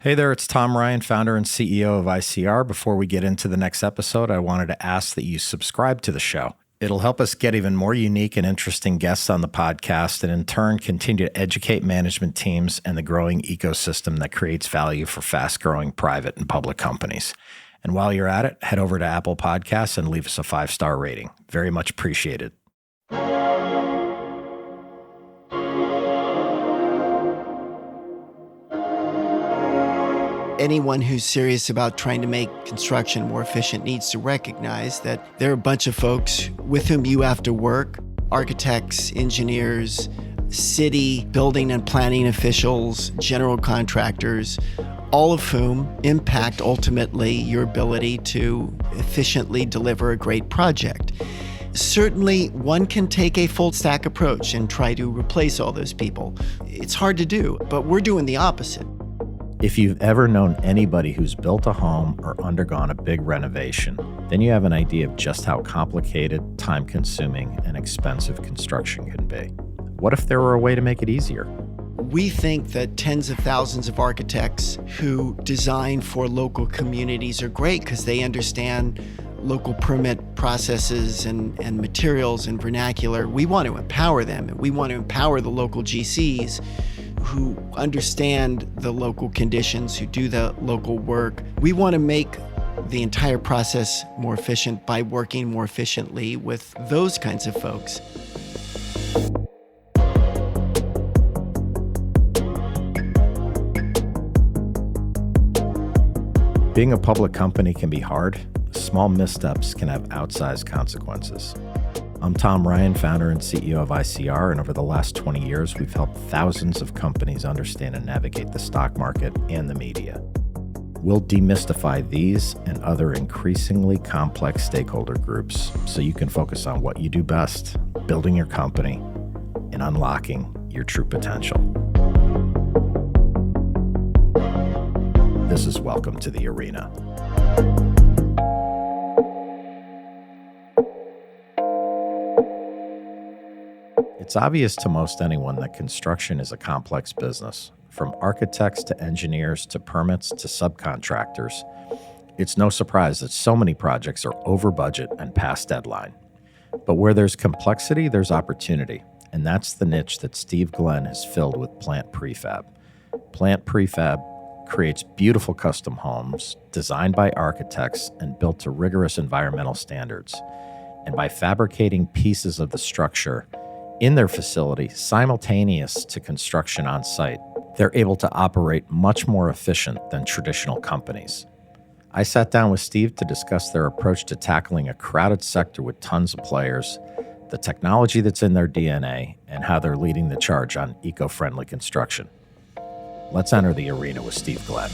Hey there, it's Tom Ryan, founder and CEO of ICR. Before we get into the next episode, I wanted to ask that you subscribe to the show. It'll help us get even more unique and interesting guests on the podcast and in turn continue to educate management teams and the growing ecosystem that creates value for fast-growing private and public companies. And while you're at it, head over to Apple Podcasts and leave us a 5-star rating. Very much appreciated. Anyone who's serious about trying to make construction more efficient needs to recognize that there are a bunch of folks with whom you have to work, architects, engineers, city, building and planning officials, general contractors, all of whom impact ultimately your ability to efficiently deliver a great project. Certainly, one can take a full stack approach and try to replace all those people. It's hard to do, but we're doing the opposite. If you've ever known anybody who's built a home or undergone a big renovation, then you have an idea of just how complicated, time-consuming, and expensive construction can be. What if there were a way to make it easier? We think that tens of thousands of architects who design for local communities are great because they understand local permit processes and materials and vernacular. We want to empower them, and we want to empower the local GCs who understand the local conditions, who do the local work. We want to make the entire process more efficient by working more efficiently with those kinds of folks. Being a public company can be hard. Small missteps can have outsized consequences. I'm Tom Ryan, founder and CEO of ICR, and over the last 20 years, we've helped thousands of companies understand and navigate the stock market and the media. We'll demystify these and other increasingly complex stakeholder groups so you can focus on what you do best, building your company and unlocking your true potential. This is Welcome to the Arena. It's obvious to most anyone that construction is a complex business. From architects to engineers to permits to subcontractors, it's no surprise that so many projects are over budget and past deadline. But where there's complexity, there's opportunity, and that's the niche that Steve Glenn has filled with Plant Prefab. Plant Prefab creates beautiful custom homes designed by architects and built to rigorous environmental standards. And by fabricating pieces of the structure in their facility simultaneous to construction on site, they're able to operate much more efficient than traditional companies. I sat down with Steve to discuss their approach to tackling a crowded sector with tons of players, the technology that's in their DNA, and how they're leading the charge on eco-friendly construction. Let's enter the arena with Steve Glenn.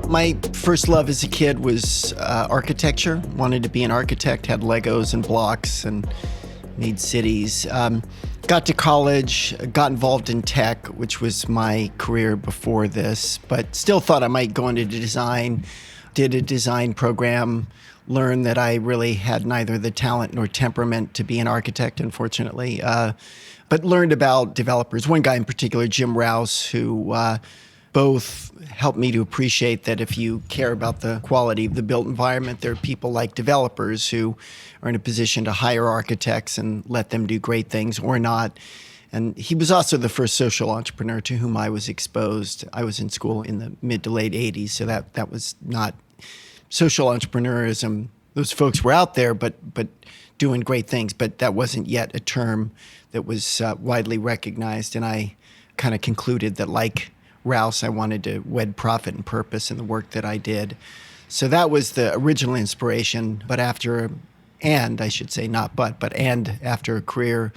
My first love as a kid was architecture. Wanted to be an architect, had Legos and blocks and made cities. Got to college, got involved in tech, which was my career before this, but still thought I might go into design. Did a design program, learned that I really had neither the talent nor temperament to be an architect, unfortunately, but learned about developers. One guy in particular, Jim Rouse, who both helped me to appreciate that if you care about the quality of the built environment, there are people like developers who are in a position to hire architects and let them do great things or not. And he was also the first social entrepreneur to whom I was exposed. I was in school in the mid to late 80s, so that was not social entrepreneurism. Those folks were out there, but doing great things, but that wasn't yet a term that was widely recognized. And I kind of concluded that, like Rouse, I wanted to wed profit and purpose in the work that I did. So that was the original inspiration. But after a career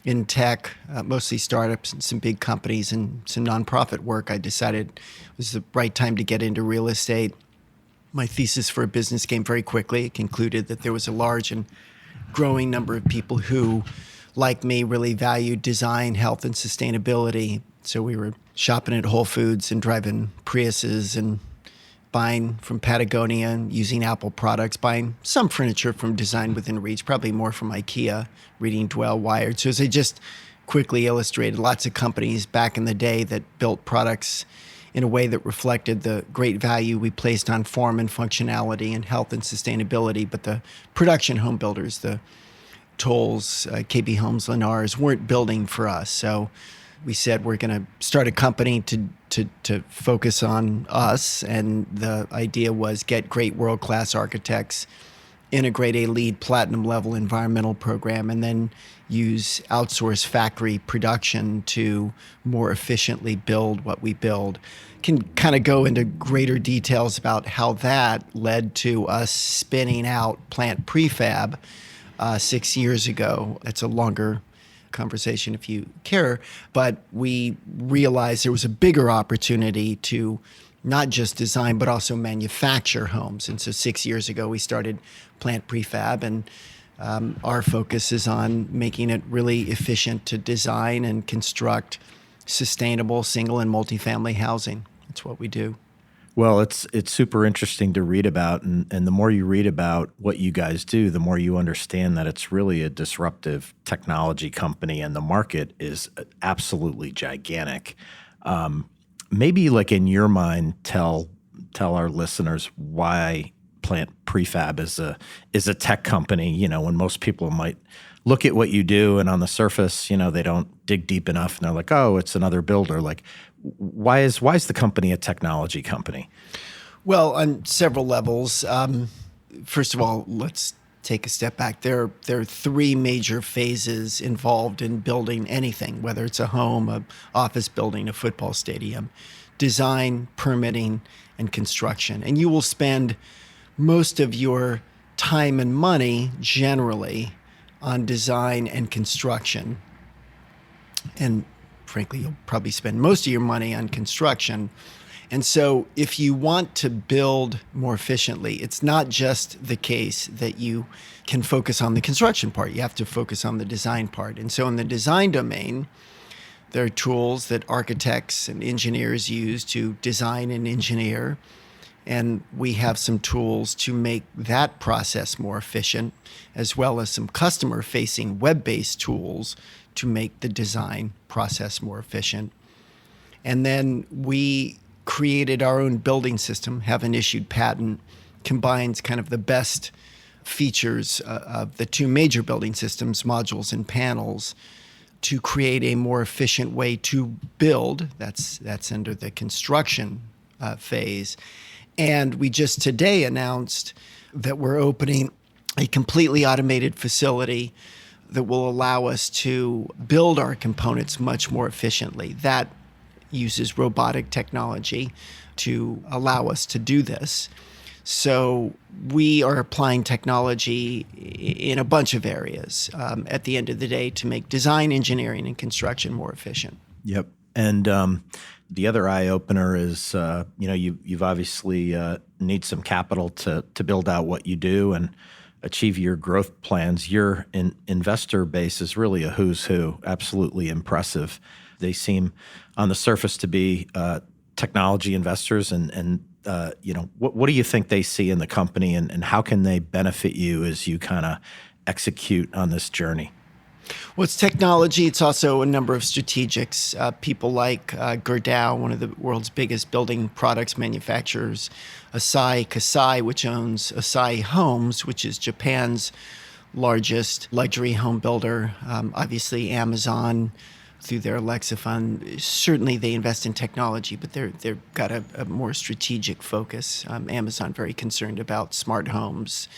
in tech, mostly startups and some big companies and some nonprofit work, I decided it was the right time to get into real estate. My thesis for a business came very quickly. It concluded that there was a large and growing number of people who, like me, really valued design, health, and sustainability. So we were shopping at Whole Foods and driving Priuses and buying from Patagonia and using Apple products, buying some furniture from Design Within Reach, probably more from IKEA, reading Dwell, Wired. So as I just quickly illustrated, lots of companies back in the day that built products in a way that reflected the great value we placed on form and functionality and health and sustainability. But the production home builders, the Tolls, KB Homes, Lennars, weren't building for us. So we said we're going to start a company to focus on us. And the idea was get great world-class architects, integrate a LEED platinum level environmental program, and then use outsourced factory production to more efficiently build what we build. Can kind of go into greater details about how that led to us spinning out Plant Prefab 6 years ago. It's a longer conversation if you care, but we realized there was a bigger opportunity to not just design, but also manufacture homes. And so 6 years ago, we started Plant Prefab, and our focus is on making it really efficient to design and construct sustainable single and multifamily housing. That's what we do. Well, it's super interesting to read about, and the more you read about what you guys do, the more you understand that it's really a disruptive technology company, and the market is absolutely gigantic. Maybe, like, in your mind, tell our listeners why Plant Prefab is a tech company. You know, when most people might look at what you do, and on the surface, you know, they don't dig deep enough, and they're like, oh, it's another builder. Like, why is the company a technology company? Well, on several levels. First of all, let's take a step back. There are three major phases involved in building anything, whether it's a home, an office building, a football stadium: design, permitting, and construction. And you will spend most of your time and money generally on design and construction. And frankly, you'll probably spend most of your money on construction. And so if you want to build more efficiently, it's not just the case that you can focus on the construction part. You have to focus on the design part. And so in the design domain, there are tools that architects and engineers use to design and engineer. And we have some tools to make that process more efficient, as well as some customer-facing web-based tools to make the design process more efficient. And then we created our own building system, have an issued patent, combines kind of the best features of the two major building systems, modules and panels, to create a more efficient way to build. That's under the construction phase. And we just today announced that we're opening a completely automated facility that will allow us to build our components much more efficiently. That uses robotic technology to allow us to do this. So we are applying technology in a bunch of areas at the end of the day to make design, engineering, and construction more efficient. Yep. And the other eye opener is, you've obviously need some capital to build out what you do and achieve your growth plans. Your investor base is really a who's who, absolutely impressive. They seem on the surface to be technology investors, and what do you think they see in the company, and how can they benefit you as you kind of execute on this journey? Well, it's technology. It's also a number of strategics, people like Gerdau, one of the world's biggest building products manufacturers, Asahi Kasai, which owns Asahi Homes, which is Japan's largest luxury home builder. Obviously, Amazon, through their Alexa fund, certainly they invest in technology, but they've got a more strategic focus. Amazon very concerned about smart homes,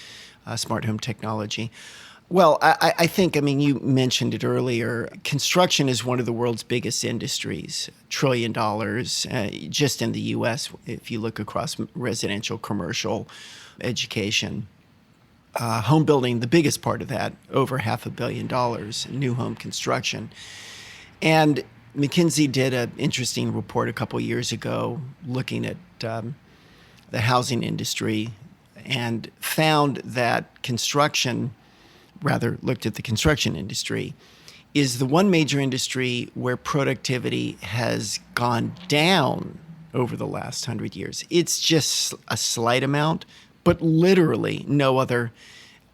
smart home technology. Well, I think, you mentioned it earlier, construction is one of the world's biggest industries, $1 trillion just in the U.S. if you look across residential, commercial, education. Home building, the biggest part of that, over $500 million, new home construction. And McKinsey did an interesting report a couple years ago looking at the housing industry and found that looked at the construction industry, is the one major industry where productivity has gone down over the last 100 years. It's just a slight amount, but literally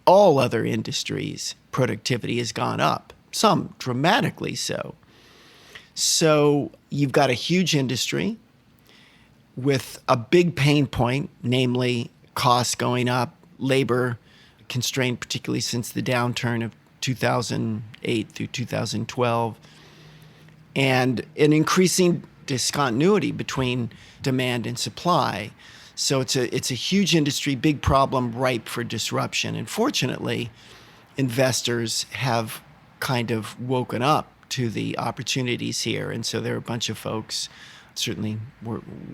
all other industries, productivity has gone up, some dramatically so. So you've got a huge industry with a big pain point, namely costs going up, labor constrained, particularly since the downturn of 2008 through 2012, and an increasing discontinuity between demand and supply. So it's a huge industry, big problem, ripe for disruption. And fortunately, investors have kind of woken up to the opportunities here. And so there are a bunch of folks, certainly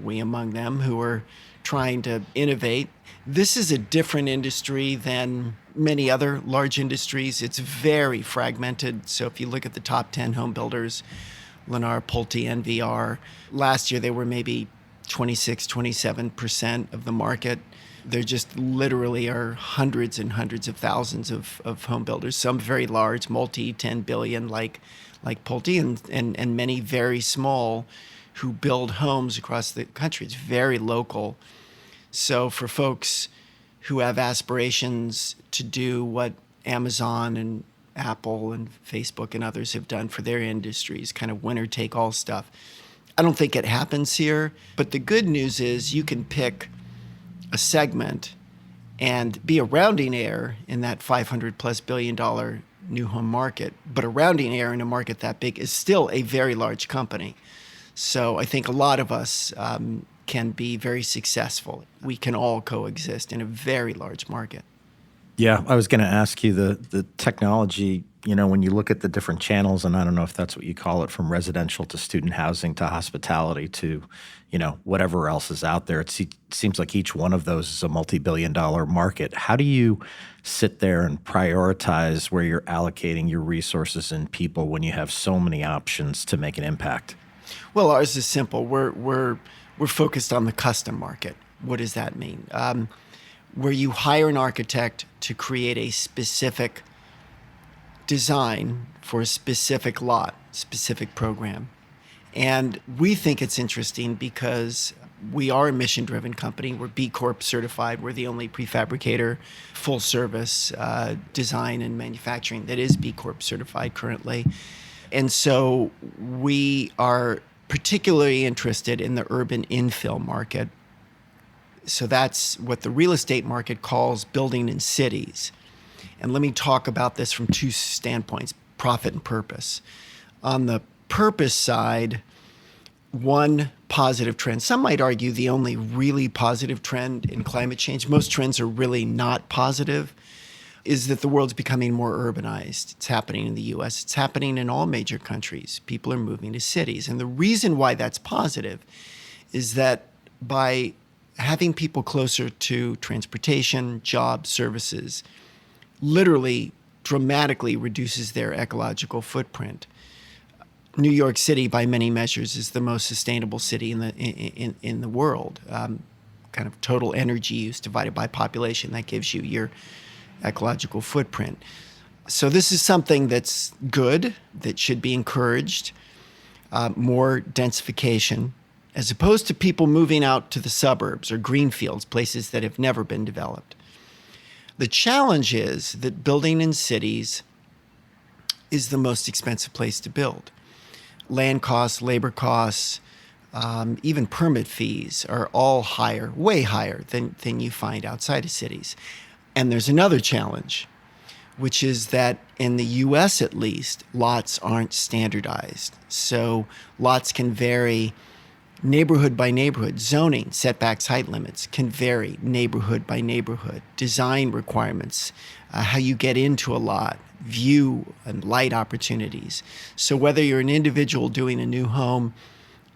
we among them, who are trying to innovate. This is a different industry than many other large industries. It's very fragmented. So if you look at the top 10 home builders, Lennar, Pulte, NVR, last year they were maybe 26-27% of the market. There just literally are hundreds and hundreds of thousands of home builders, some very large, multi-10 billion like Pulte, and many very small who build homes across the country. It's very local. So for folks who have aspirations to do what Amazon and Apple and Facebook and others have done for their industries, kind of winner-take-all stuff, I don't think it happens here. But the good news is you can pick a segment and be a rounding error in that $500+ billion new home market. But a rounding error in a market that big is still a very large company. So I think a lot of us can be very successful. We can all coexist in a very large market. Yeah, I was going to ask you the technology, when you look at the different channels, and I don't know if that's what you call it, from residential to student housing to hospitality to, whatever else is out there. It seems like each one of those is a multi-billion-dollar market. How do you sit there and prioritize where you're allocating your resources and people when you have so many options to make an impact? Well, ours is simple. We're focused on the custom market. What does that mean? Where you hire an architect to create a specific design for a specific lot, specific program. And we think it's interesting because we are a mission-driven company. We're B Corp certified. We're the only prefabricator, full-service design and manufacturing that is B Corp certified currently. And so we are particularly interested in the urban infill market. So that's what the real estate market calls building in cities. And let me talk about this from two standpoints, profit and purpose. On the purpose side, one positive trend, some might argue the only really positive trend in climate change, most trends are really not positive, is that the world's becoming more urbanized. It's happening in the US. It's happening in all major countries. People are moving to cities. And the reason why that's positive is that by having people closer to transportation, jobs, services, literally dramatically reduces their ecological footprint. New York City, by many measures, is the most sustainable city in the world. Kind of total energy use divided by population, that gives you your ecological footprint. So this is something that's good, that should be encouraged, more densification, as opposed to people moving out to the suburbs or greenfields, places that have never been developed. The challenge is that building in cities is the most expensive place to build. Land costs, labor costs, even permit fees are all higher, way higher than you find outside of cities. And there's another challenge, which is that in the US at least, lots aren't standardized. So lots can vary neighborhood by neighborhood. Zoning, setbacks, height limits can vary neighborhood by neighborhood. Design requirements, how you get into a lot, view and light opportunities. So whether you're an individual doing a new home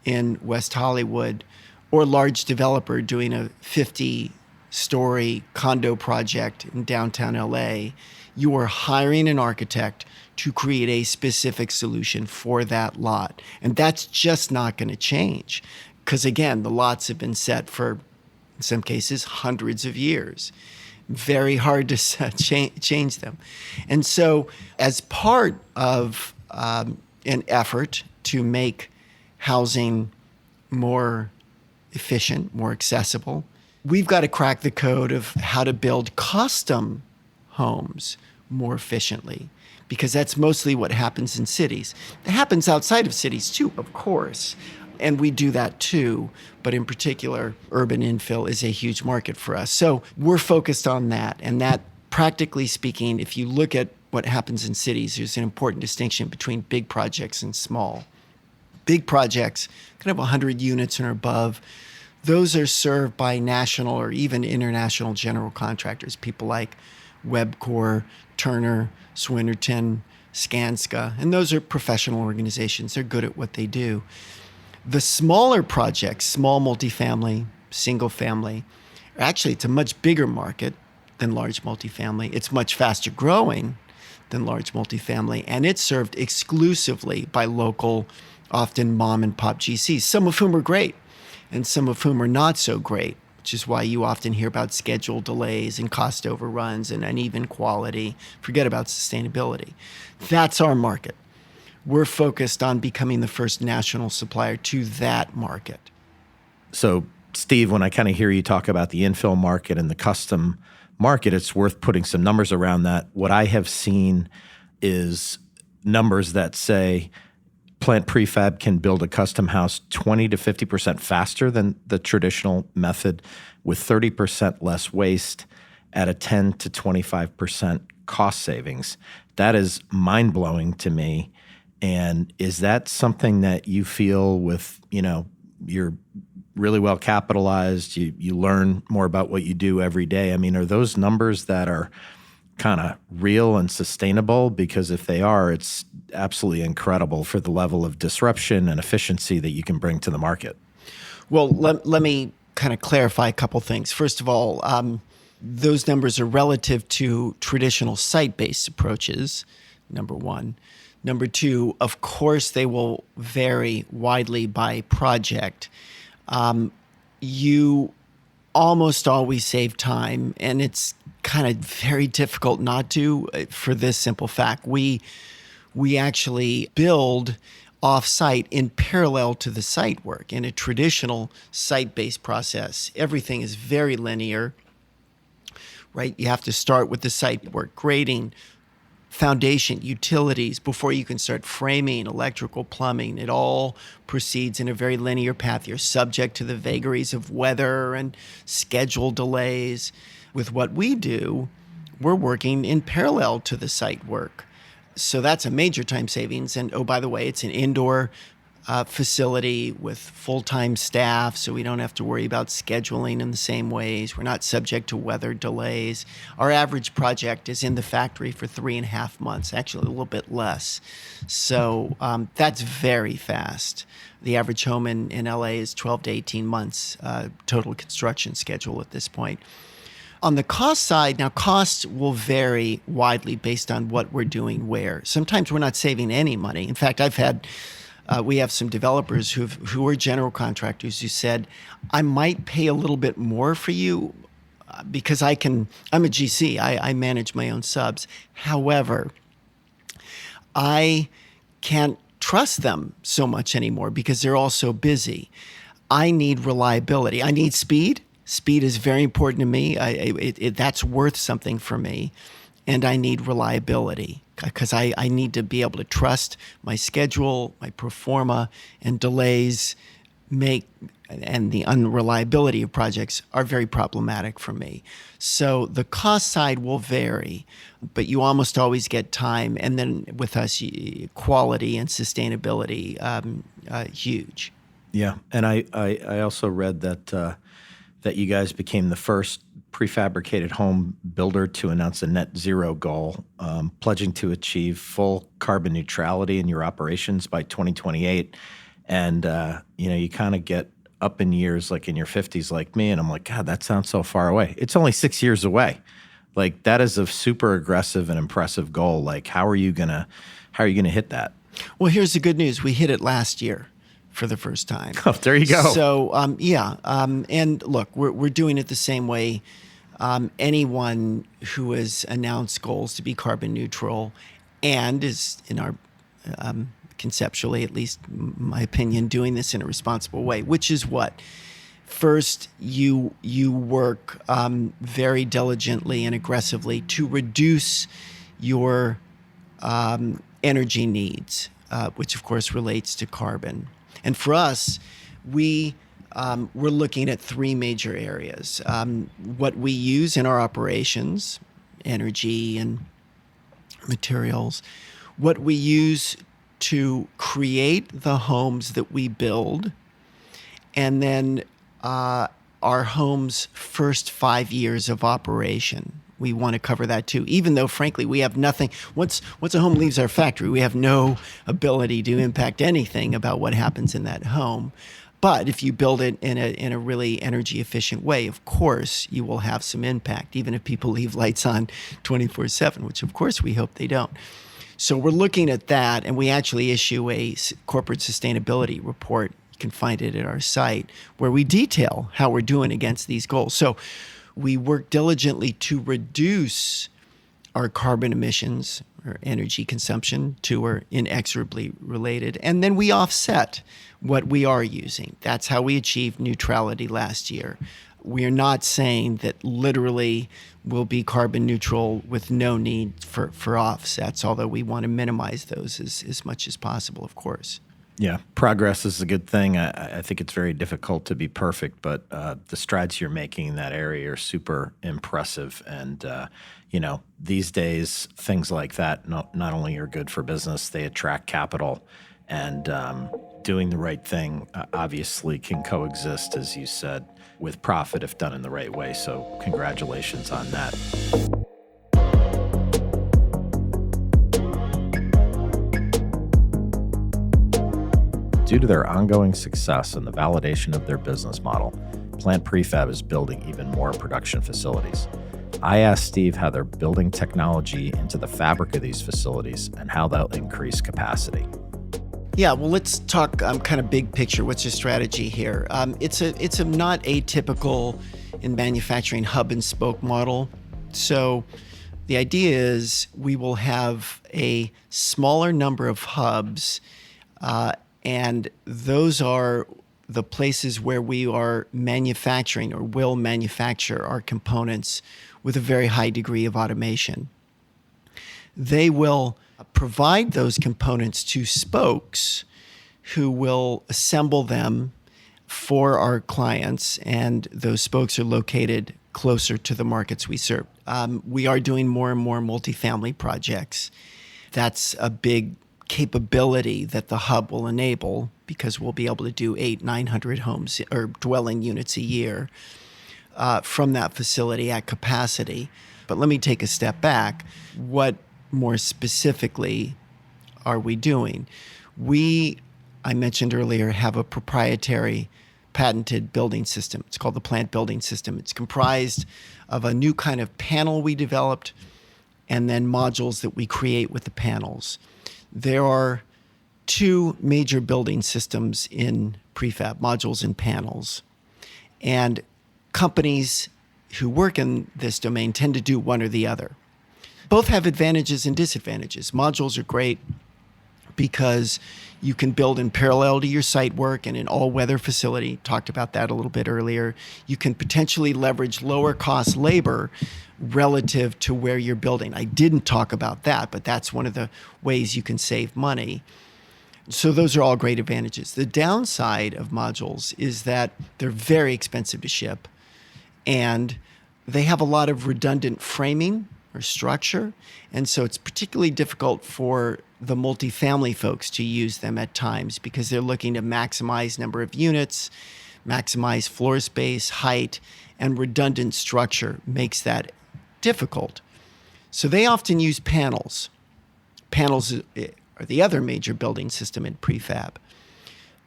in West Hollywood or a large developer doing a 50-story condo project in downtown LA, you are hiring an architect to create a specific solution for that lot. And that's just not going to change because, again, the lots have been set for, in some cases, hundreds of years. Very hard to change them. And so as part of an effort to make housing more efficient, more accessible. We've got to crack the code of how to build custom homes more efficiently, because that's mostly what happens in cities. It happens outside of cities too, of course, and we do that too. But in particular, urban infill is a huge market for us. So we're focused on that. And that, practically speaking, if you look at what happens in cities, there's an important distinction between big projects and small. Big projects, kind of 100 units and above, those are served by national or even international general contractors, people like Webcor, Turner, Swinnerton, Skanska, and those are professional organizations. They're good at what they do. The smaller projects, small multifamily, single family, actually it's a much bigger market than large multifamily. It's much faster growing than large multifamily, and it's served exclusively by local, often mom and pop GCs, some of whom are great and some of whom are not so great, which is why you often hear about schedule delays and cost overruns and uneven quality. Forget about sustainability. That's our market. We're focused on becoming the first national supplier to that market. So, Steve, when I kind of hear you talk about the infill market and the custom market, it's worth putting some numbers around that. What I have seen is numbers that say Plant Prefab can build a custom house 20 to 50% faster than the traditional method, with 30% less waste at a 10 to 25% cost savings. That is mind-blowing to me. And is that something that you feel with, you're really well capitalized, you learn more about what you do every day? I mean, are those numbers that are kind of real and sustainable? Because if they are, it's absolutely incredible for the level of disruption and efficiency that you can bring to the market. Well, let me kind of clarify a couple things. First of all, those numbers are relative to traditional site-based approaches, number one. Number two, of course, they will vary widely by project. You almost always save time, and it's kind of very difficult not to, for this simple fact. We actually build off-site in parallel to the site work. In a traditional site-based process, everything is very linear, right? You have to start with the site work, grading, foundation, utilities, before you can start framing, electrical, plumbing. It all proceeds in a very linear path. You're subject to the vagaries of weather and schedule delays. With what we do, we're working in parallel to the site work. So that's a major time savings. And oh, by the way, it's an indoor facility with full-time staff, so we don't have to worry about scheduling in the same ways. We're not subject to weather delays. Our average project is in the factory for 3.5 months, actually a little bit less. So that's very fast. The average home in LA is 12 to 18 months total construction schedule at this point. On the cost side, now costs will vary widely based on what we're doing where. Sometimes we're not saving any money. In fact, we have some developers who are general contractors who said, I might pay a little bit more for you because I'm a GC, I manage my own subs. However, I can't trust them so much anymore because they're all so busy. I need reliability. I need speed. Speed is very important to me. That's worth something for me. And I need reliability because I need to be able to trust my schedule, my pro forma, and delays and the unreliability of projects are very problematic for me. So the cost side will vary, but you almost always get time. And then with us, quality and sustainability, huge. Yeah. And I also read that you guys became the first prefabricated home builder to announce a net zero goal, pledging to achieve full carbon neutrality in your operations by 2028. And, you kind of get up in years, like in your 50s, like me, and I'm like, God, that sounds so far away. It's only 6 years away. Like, that is a super aggressive and impressive goal. Like, how are you gonna hit that? Well, here's the good news. We hit it last year for the first time. Oh, there you go. So, and look, we're doing it the same way. Anyone who has announced goals to be carbon neutral and is in our, conceptually, at least my opinion, doing this in a responsible way, which is what? First, you work very diligently and aggressively to reduce your energy needs, which of course relates to carbon. And for us, we're looking at three major areas. What we use in our operations, energy and materials, what we use to create the homes that we build, and then our home's first 5 years of operation. We want to cover that too, even though, frankly, we have nothing. Once a home leaves our factory, we have no ability to impact anything about what happens in that home. But if you build it in a really energy efficient way, of course, you will have some impact, even if people leave lights on 24/7, which of course we hope they don't. So we're looking at that, and we actually issue a corporate sustainability report. You can find it at our site, where we detail how we're doing against these goals. So we work diligently to reduce our carbon emissions or energy consumption. Two are inexorably related. And then we offset what we are using. That's how we achieved neutrality last year. We are not saying that literally we'll be carbon neutral with no need for offsets, although we want to minimize those as much as possible, of course. Yeah, progress is a good thing. I think it's very difficult to be perfect, but the strides you're making in that area are super impressive. And, these days, things like that not only are good for business, they attract capital. And doing the right thing obviously can coexist, as you said, with profit if done in the right way. So congratulations on that. Due to their ongoing success and the validation of their business model, Plant Prefab is building even more production facilities. I asked Steve how they're building technology into the fabric of these facilities and how they'll increase capacity. Yeah, well, let's talk kind of big picture. What's your strategy here? It's a not atypical in manufacturing hub and spoke model. So the idea is we will have a smaller number of hubs, and those are the places where we are manufacturing or will manufacture our components with a very high degree of automation. They will provide those components to spokes who will assemble them for our clients, and those spokes are located closer to the markets we serve. We are doing more and more multifamily projects. That's a big capability that the hub will enable, because we'll be able to do 800-900 homes or dwelling units a year from that facility at capacity. But let me take a step back. What more specifically are we doing? I mentioned earlier, have a proprietary patented building system. It's called the Plant Building System. It's comprised of a new kind of panel we developed and then modules that we create with the panels. There are two major building systems in prefab, modules and panels. And companies who work in this domain tend to do one or the other. Both have advantages and disadvantages. Modules are great because you can build in parallel to your site work in an all-weather facility. Talked about that a little bit earlier. You can potentially leverage lower cost labor relative to where you're building. I didn't talk about that, but that's one of the ways you can save money. So those are all great advantages. The downside of modules is that they're very expensive to ship, and they have a lot of redundant framing or structure. And so it's particularly difficult for the multifamily folks to use them at times, because they're looking to maximize number of units, maximize floor space, height, and redundant structure makes that difficult. So they often use panels. Panels are the other major building system in prefab.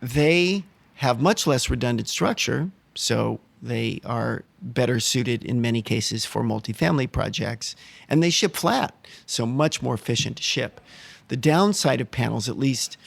They have much less redundant structure, so they are better suited in many cases for multifamily projects, and they ship flat, so much more efficient to ship. The downside of panels, at least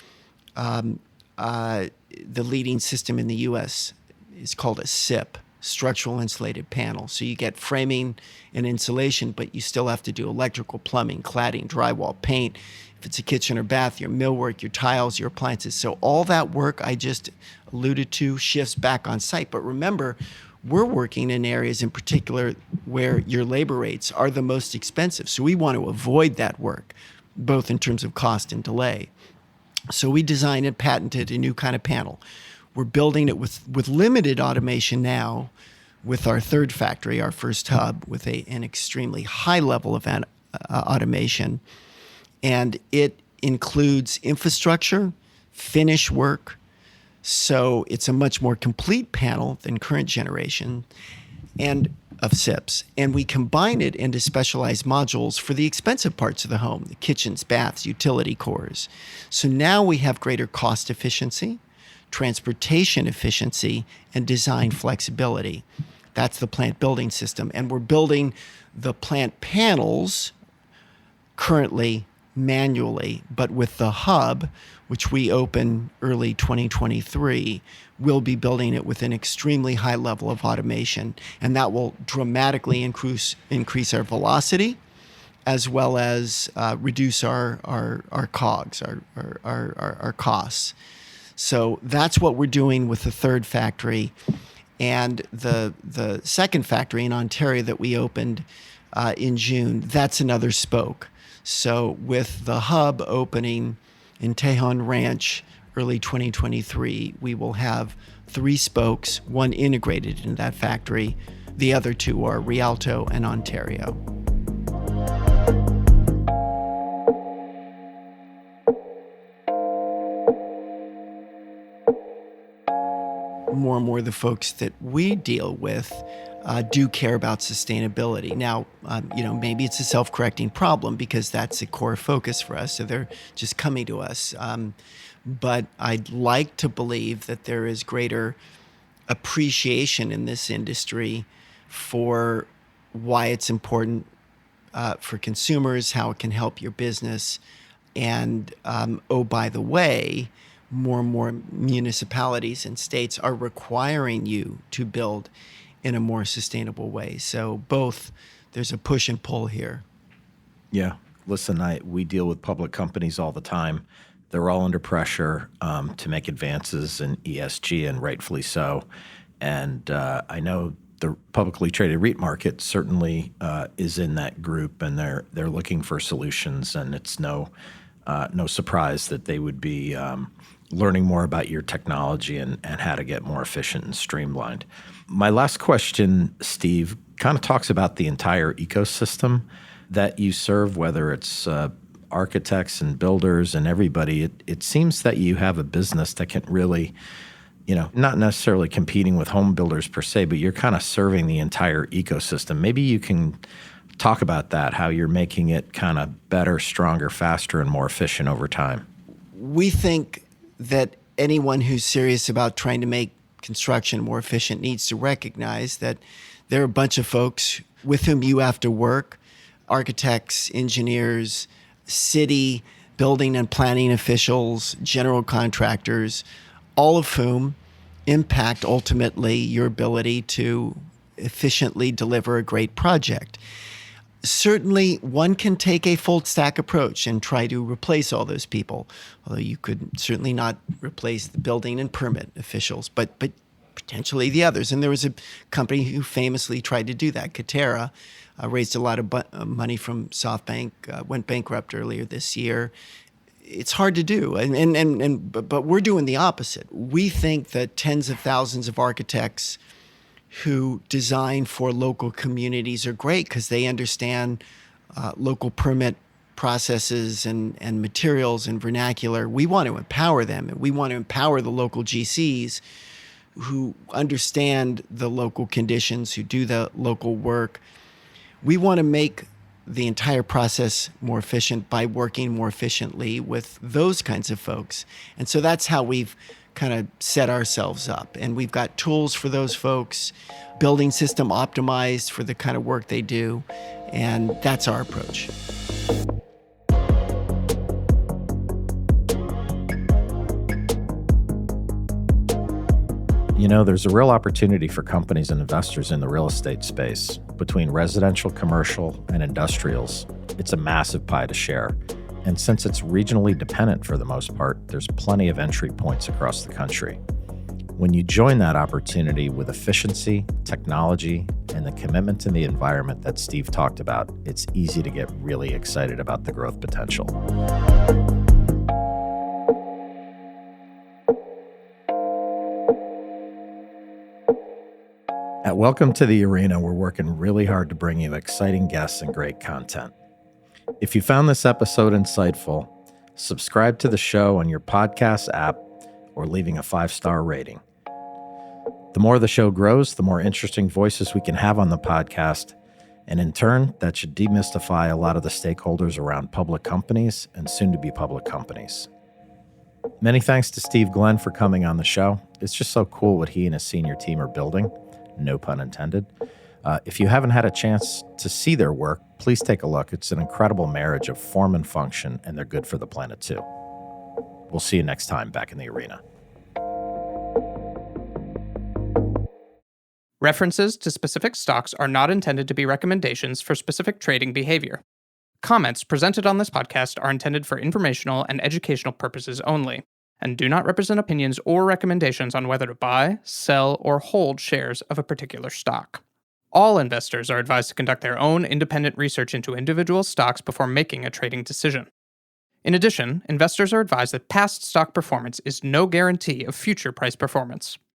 the leading system in the US, is called a SIP, structural insulated panel. So you get framing and insulation, but you still have to do electrical, plumbing, cladding, drywall, paint. if it's a kitchen or bath, your millwork, your tiles, your appliances. So all that work I just alluded to shifts back on site. But remember, we're working in areas in particular where your labor rates are the most expensive. So we want to avoid that work, both in terms of cost and delay. So we designed and patented a new kind of panel. We're building it with limited automation now with our third factory, our first hub, with an extremely high level of automation. And it includes infrastructure, finish work. So it's a much more complete panel than current generation and of SIPs. And we combine it into specialized modules for the expensive parts of the home, the kitchens, baths, utility cores. So now we have greater cost efficiency, transportation efficiency, and design flexibility. That's the plant building system. And we're building the plant panels currently manually, but with the hub, which we open early 2023, we'll be building it with an extremely high level of automation. And that will dramatically increase our velocity, as well as reduce our COGS, our costs. So that's what we're doing with the third factory. And the second factory in Ontario that we opened in June, that's another spoke. So with the hub opening in Tejon Ranch early 2023, we will have 3 spokes, one integrated into that factory. The other 2 are Rialto and Ontario. More and more the folks that we deal with do care about sustainability. Now, maybe it's a self-correcting problem because that's a core focus for us, so they're just coming to us. But I'd like to believe that there is greater appreciation in this industry for why it's important for consumers, how it can help your business, and by the way, more and more municipalities and states are requiring you to build in a more sustainable way. So both, there's a push and pull here. Yeah. Listen, we deal with public companies all the time. They're all under pressure to make advances in ESG, and rightfully so. And I know the publicly traded REIT market certainly is in that group, and they're looking for solutions. And it's no surprise that they would be learning more about your technology and how to get more efficient and streamlined. My last question, Steve, kind of talks about the entire ecosystem that you serve, whether it's architects and builders and everybody. It seems that you have a business that can really, not necessarily competing with home builders per se, but you're kind of serving the entire ecosystem. Maybe you can talk about that, how you're making it kind of better, stronger, faster, and more efficient over time. We think that anyone who's serious about trying to make construction more efficient needs to recognize that there are a bunch of folks with whom you have to work, architects, engineers, city, building and planning officials, general contractors, all of whom impact ultimately your ability to efficiently deliver a great project. Certainly, one can take a full stack approach and try to replace all those people, although you could certainly not replace the building and permit officials, but potentially the others. And there was a company who famously tried to do that. Katera raised a lot of money from SoftBank, went bankrupt earlier this year. It's hard to do, but we're doing the opposite. We think that tens of thousands of architects who design for local communities are great because they understand local permit processes and materials and vernacular. We want to empower them, and we want to empower the local GCs who understand the local conditions, who do the local work. We want to make the entire process more efficient by working more efficiently with those kinds of folks. And so that's how we've kind of set ourselves up. And we've got tools for those folks, building system optimized for the kind of work they do. And that's our approach. There's a real opportunity for companies and investors in the real estate space. Between residential, commercial, and industrials, it's a massive pie to share. And since it's regionally dependent for the most part, there's plenty of entry points across the country. When you join that opportunity with efficiency, technology, and the commitment to the environment that Steve talked about, it's easy to get really excited about the growth potential. At Welcome to the Arena, we're working really hard to bring you exciting guests and great content. If you found this episode insightful, subscribe to the show on your podcast app or leaving a 5-star rating. The more the show grows, the more interesting voices we can have on the podcast, and in turn, that should demystify a lot of the stakeholders around public companies and soon-to-be public companies. Many thanks to Steve Glenn for coming on the show. It's just so cool what he and his senior team are building. No pun intended. If you haven't had a chance to see their work, please take a look. It's an incredible marriage of form and function, and they're good for the planet too. We'll see you next time back in the arena. References to specific stocks are not intended to be recommendations for specific trading behavior. Comments presented on this podcast are intended for informational and educational purposes only, and do not represent opinions or recommendations on whether to buy, sell, or hold shares of a particular stock. All investors are advised to conduct their own independent research into individual stocks before making a trading decision. In addition, investors are advised that past stock performance is no guarantee of future price performance.